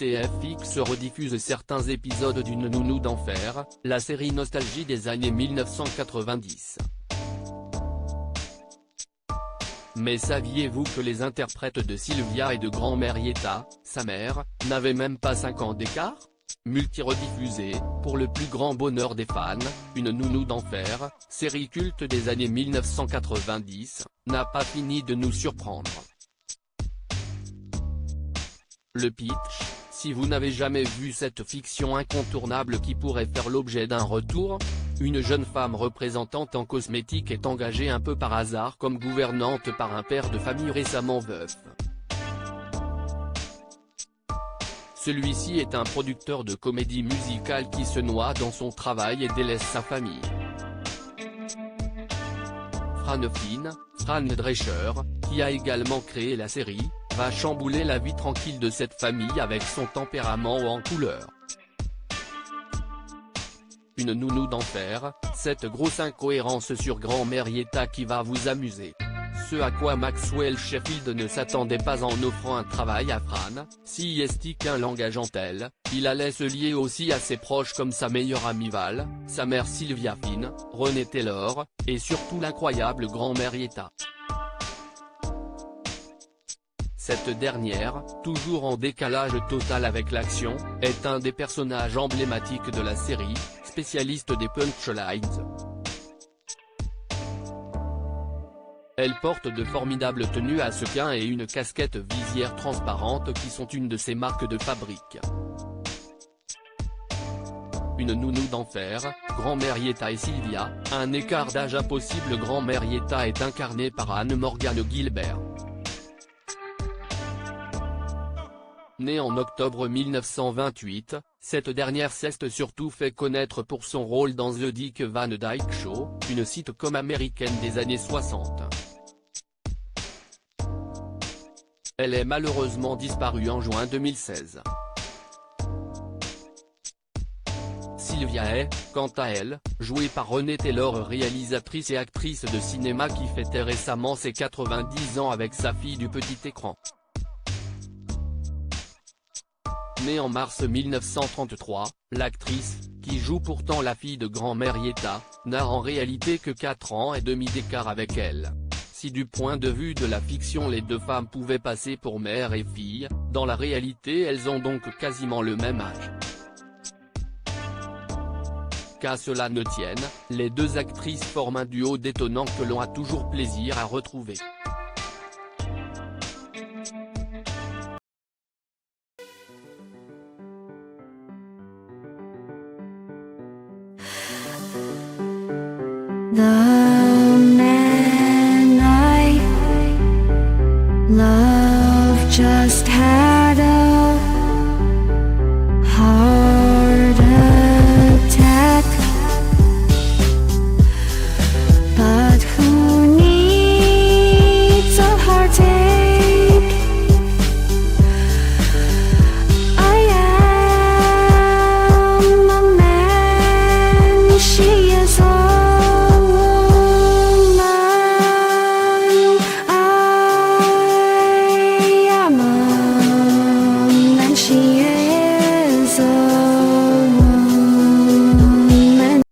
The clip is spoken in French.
TFX rediffuse certains épisodes d'une nounou d'enfer, la série nostalgie des années 1990. Mais saviez-vous que les interprètes de Sylvia et de Grand-mère Yetta, sa mère, n'avaient même pas 5 ans d'écart? Multi-rediffusée, pour le plus grand bonheur des fans, une nounou d'enfer, série culte des années 1990, n'a pas fini de nous surprendre. Le pitch, si vous n'avez jamais vu cette fiction incontournable qui pourrait faire l'objet d'un retour, une jeune femme représentante en cosmétique est engagée un peu par hasard comme gouvernante par un père de famille récemment veuf. Celui-ci est un producteur de comédie musicale qui se noie dans son travail et délaisse sa famille. Fran Drescher, qui a également créé la série, va chambouler la vie tranquille de cette famille avec son tempérament haut en couleur. Une nounou d'enfer, cette grosse incohérence sur Grand-mère Yetta qui va vous amuser. Ce à quoi Maxwell Sheffield ne s'attendait pas en offrant un travail à Fran, si estique l'engageant-elle, il allait se lier aussi à ses proches comme sa meilleure amie Val, sa mère Sylvia Finn, Renée Taylor, et surtout l'incroyable Grand-mère Yetta. Cette dernière, toujours en décalage total avec l'action, est un des personnages emblématiques de la série, spécialiste des punchlines. Elle porte de formidables tenues à sequins et une casquette visière transparente qui sont une de ses marques de fabrique. Une nounou d'enfer, Grand-mère Yetta et Sylvia, un écart d'âge impossible. Grand-mère Yetta est incarnée par Anne Morgan Gilbert. Née en octobre 1928, cette dernière s'est surtout fait connaître pour son rôle dans The Dick Van Dyke Show, une sitcom américaine des années 60. Elle est malheureusement disparue en juin 2016. Sylvia est, quant à elle, jouée par Renée Taylor, réalisatrice et actrice de cinéma qui fêtait récemment ses 90 ans avec sa fille du petit écran. Née en mars 1933, l'actrice, qui joue pourtant la fille de Grand-mère Yetta, n'a en réalité que 4 ans et demi d'écart avec elle. Si du point de vue de la fiction les deux femmes pouvaient passer pour mère et fille, dans la réalité elles ont donc quasiment le même âge. Qu'à cela ne tienne, les deux actrices forment un duo détonnant que l'on a toujours plaisir à retrouver. 나